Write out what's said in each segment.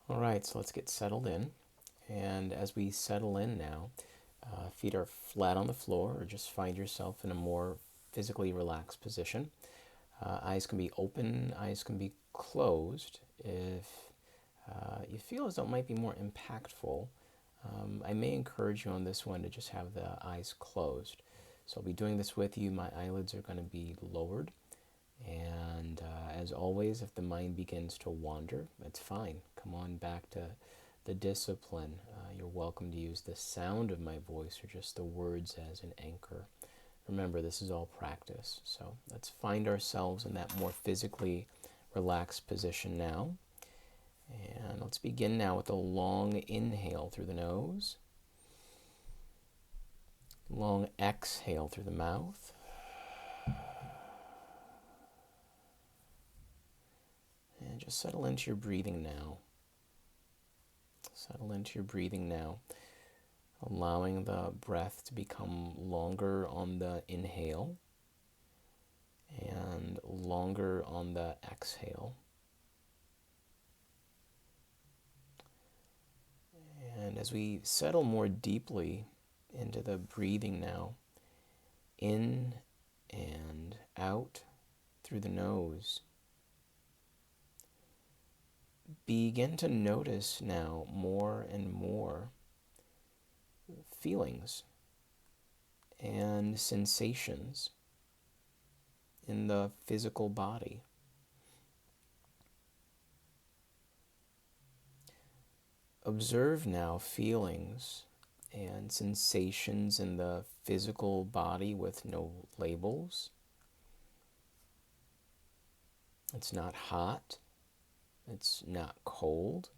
All right, so let's get settled in. And as we settle in now, feet are flat on the floor, or just find yourself in a more physically relaxed position. Eyes can be open, eyes can be closed. If you feel as though it might be more impactful, I may encourage you on this one to just have the eyes closed. So I'll be doing this with you. My eyelids are going to be lowered. And as always, if the mind begins to wander, that's fine. Come on back to the discipline. You're welcome to use the sound of my voice or just the words as an anchor. Remember, this is all practice. So let's find ourselves in that more physically relaxed position now. And let's begin now with a long inhale through the nose, long exhale through the mouth. And just settle into your breathing now. Settle into your breathing now, allowing the breath to become longer on the inhale and longer on the exhale. And as we settle more deeply into the breathing now, in and out through the nose, begin to notice now more and more feelings and sensations in the physical body. Observe now feelings and sensations in the physical body with no labels. It's not hot. It's not cold.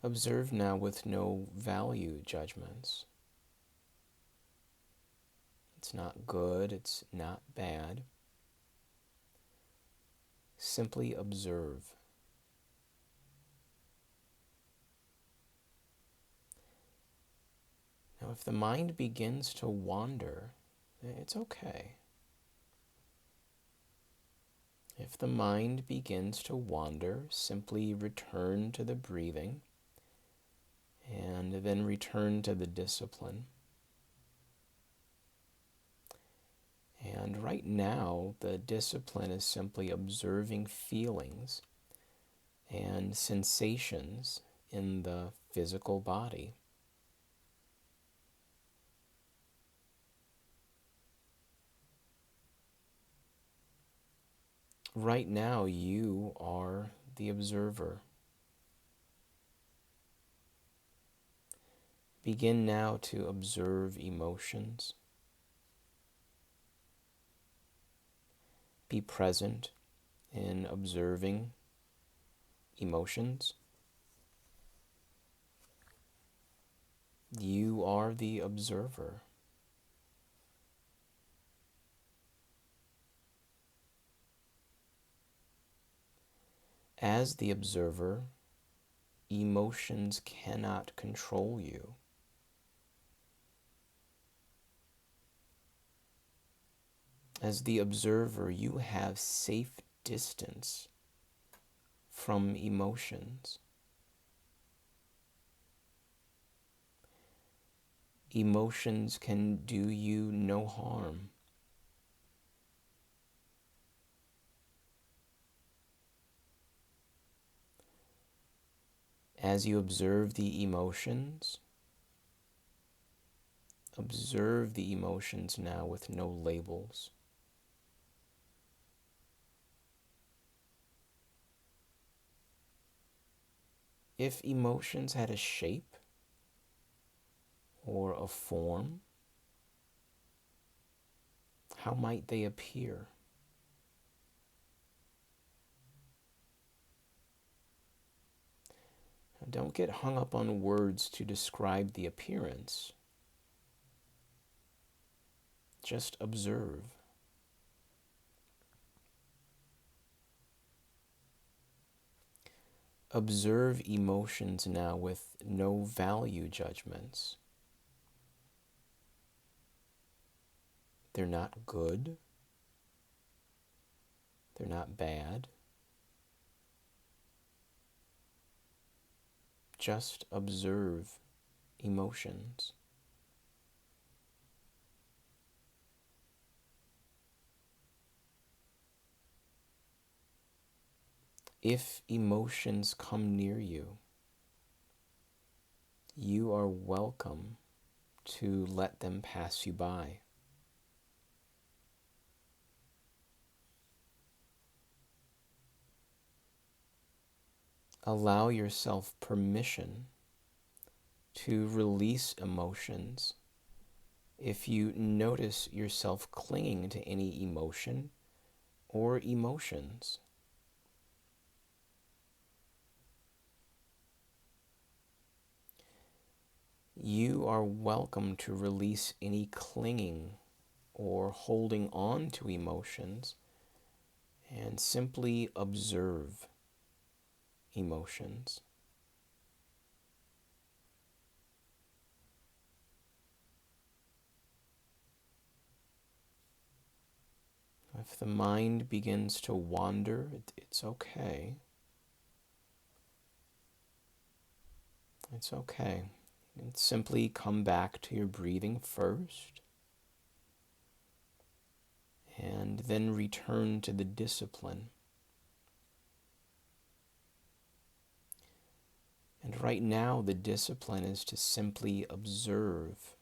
Observe now with no value judgments. It's not good. It's not bad. Simply observe. Now, if the mind begins to wander, it's okay. If the mind begins to wander, simply return to the breathing and then return to the discipline. And right now, the discipline is simply observing feelings and sensations in the physical body. Right now, you are the observer. Begin now to observe emotions. Be present in observing emotions. You are the observer. As the observer, emotions cannot control you. As the observer, you have safe distance from emotions. Emotions can do you no harm. As you observe the emotions now with no labels. If emotions had a shape or a form, how might they appear? Now, don't get hung up on words to describe the appearance. Just observe. Observe emotions now with no value judgments. They're not good. They're not bad. Just observe emotions. If emotions come near you, you are welcome to let them pass you by. Allow yourself permission to release emotions. If you notice yourself clinging to any emotion or emotions, you are welcome to release any clinging or holding on to emotions and simply observe emotions. If the mind begins to wander, it's okay. It's okay. And simply come back to your breathing first, and then return to the discipline. And right now, the discipline is to simply observe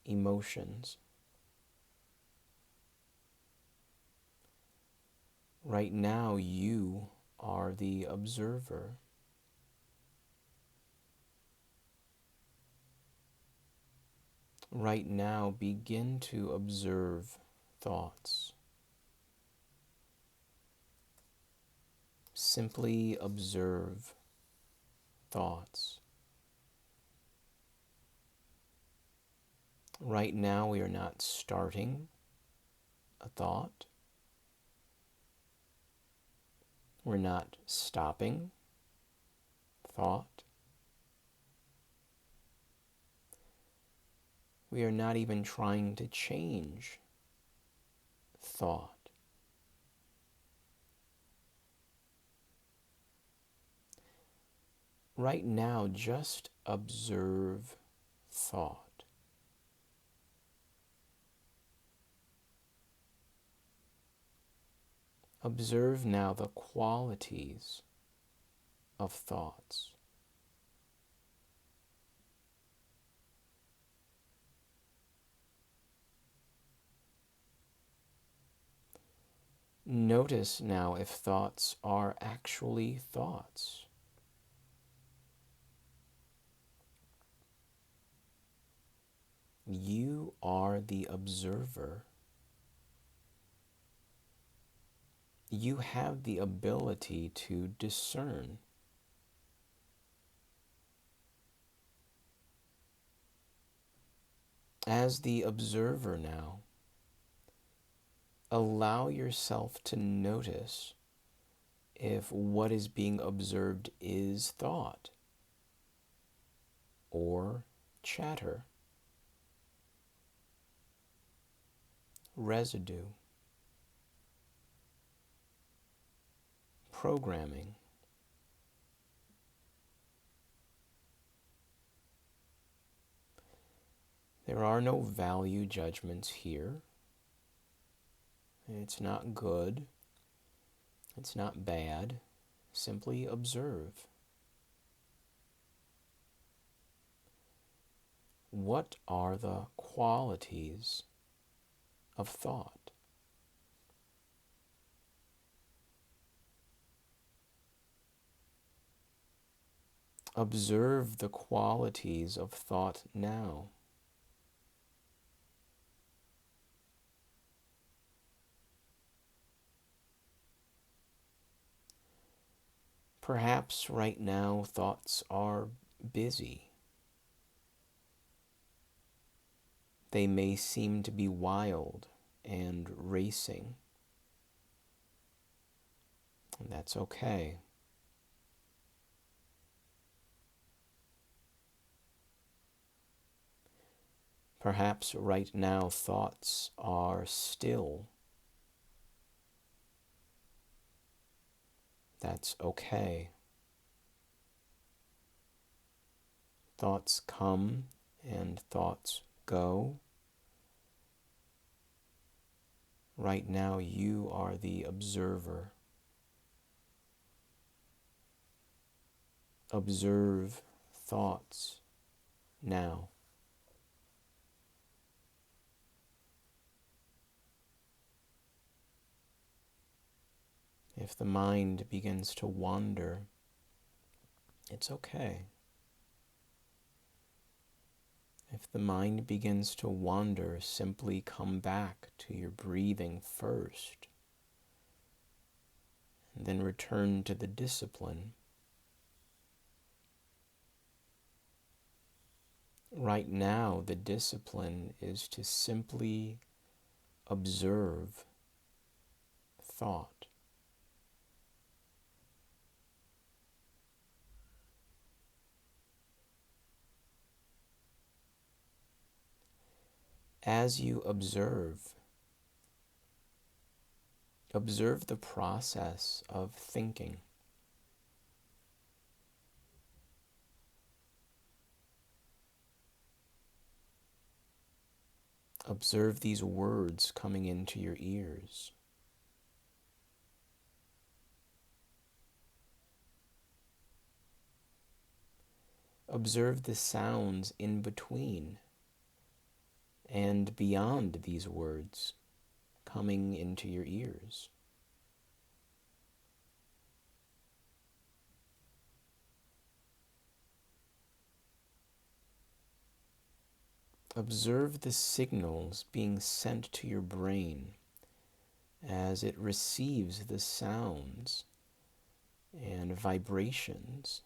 emotions. Right now, you are the observer. Right now, begin to observe thoughts. Simply observe thoughts. Right now, we are not starting a thought. We're not stopping thought. We are not even trying to change thought. Right now, just observe thought. Observe now the qualities of thoughts. Notice now if thoughts are actually thoughts. You are the observer. You have the ability to discern. As the observer now, allow yourself to notice if what is being observed is thought or chatter, residue, programming. There are no value judgments here. It's not good. It's not bad. Simply observe. What are the qualities of thought? Observe the qualities of thought now. Perhaps right now thoughts are busy. They may seem to be wild and racing. And that's okay. Perhaps right now thoughts are still. That's okay. Thoughts come and thoughts go. Right now, you are the observer. Observe thoughts now. If the mind begins to wander, it's okay. If the mind begins to wander, simply come back to your breathing first, and then return to the discipline. Right now, the discipline is to simply observe thought. As you observe the process of thinking. Observe these words coming into your ears. Observe the sounds in between and beyond these words coming into your ears. Observe the signals being sent to your brain as it receives the sounds and vibrations.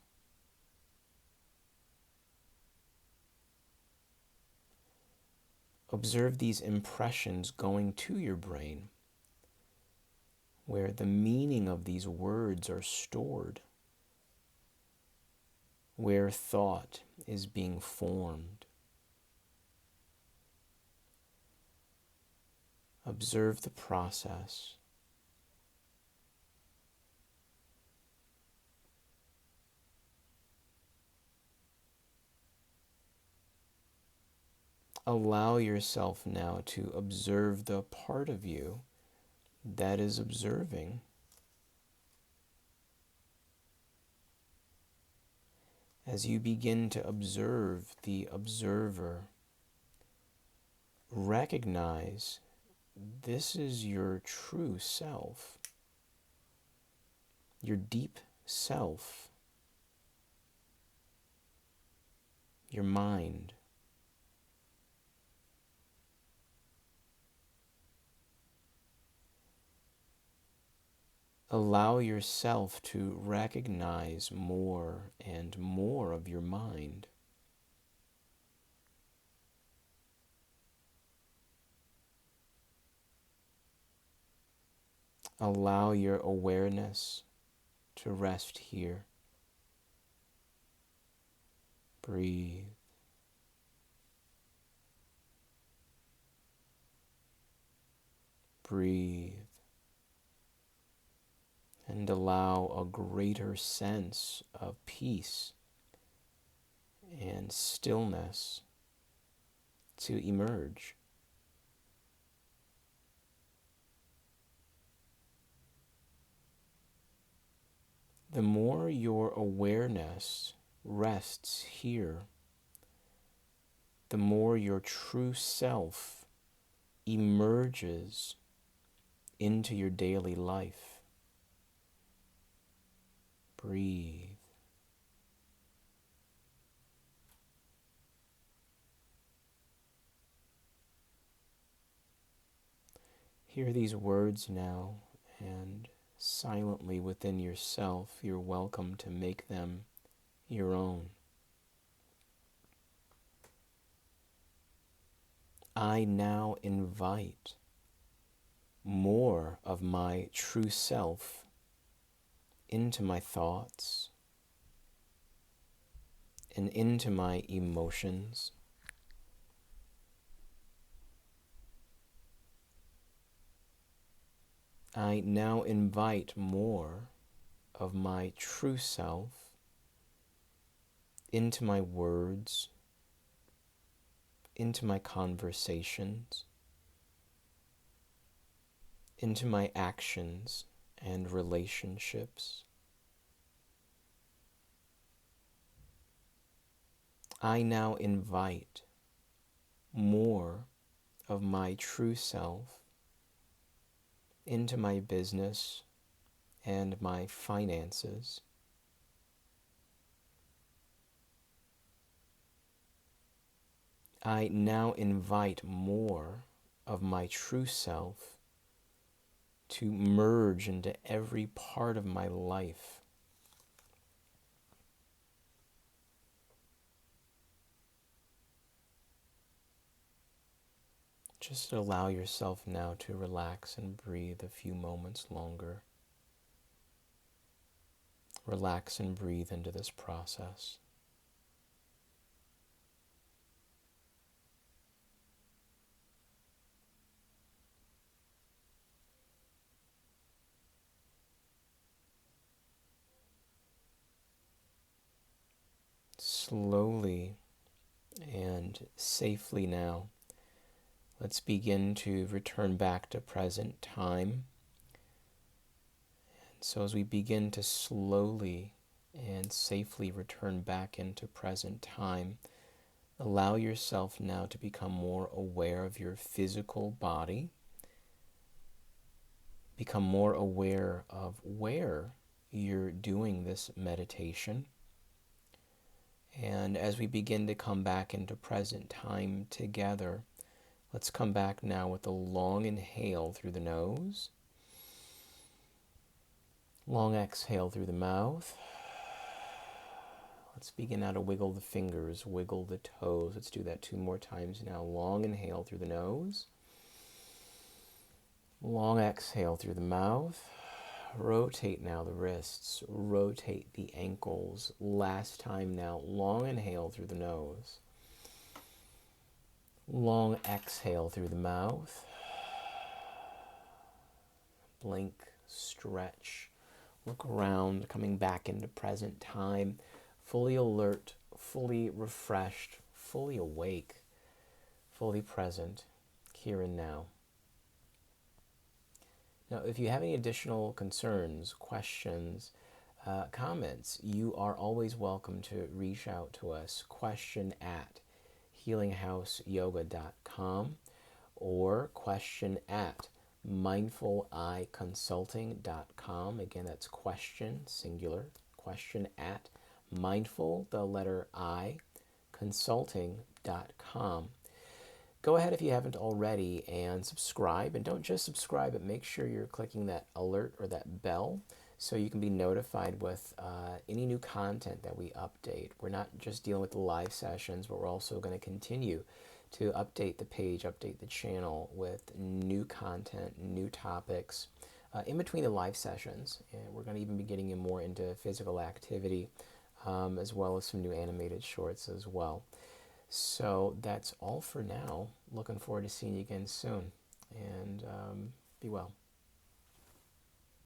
Observe these impressions going to your brain, where the meaning of these words are stored, where thought is being formed. Observe the process. Allow yourself now to observe the part of you that is observing. As you begin to observe the observer, recognize this is your true self, your deep self, your mind. Allow yourself to recognize more and more of your mind. Allow your awareness to rest here. Breathe. Breathe. And allow a greater sense of peace and stillness to emerge. The more your awareness rests here, the more your true self emerges into your daily life. Breathe. Hear these words now, and silently within yourself, you're welcome to make them your own. I now invite more of my true self into my thoughts and into my emotions. I now invite more of my true self into my words, into my conversations, into my actions and relationships. I now invite more of my true self into my business and my finances. I now invite more of my true self to merge into every part of my life. Just allow yourself now to relax and breathe a few moments longer. Relax and breathe into this process. Slowly and safely now, let's begin to return back to present time. And so as we begin to slowly and safely return back into present time, allow yourself now to become more aware of your physical body. Become more aware of where you're doing this meditation. And as we begin to come back into present time together, let's come back now with a long inhale through the nose. Long exhale through the mouth. Let's begin now to wiggle the fingers, wiggle the toes. Let's do that 2 more times now. Long inhale through the nose. Long exhale through the mouth. Rotate now the wrists, rotate the ankles. Last time now, long inhale through the nose. Long exhale through the mouth. Blink, stretch, look around, coming back into present time, fully alert, fully refreshed, fully awake, fully present, here and now. Now, if you have any additional concerns, questions, comments, you are always welcome to reach out to us. Question at healinghouseyoga.com or question at mindfuliconsulting.com. Again, that's question, singular, question at mindful, the letter I, consulting.com. Go ahead if you haven't already and subscribe. And don't just subscribe, but make sure you're clicking that alert or that bell so you can be notified with any new content that we update. We're not just dealing with the live sessions, but we're also going to continue to update the page, update the channel with new content, new topics in between the live sessions. And we're going to even be getting in more into physical activity as well as some new animated shorts as well. So that's all for now. Looking forward to seeing you again soon. And be well.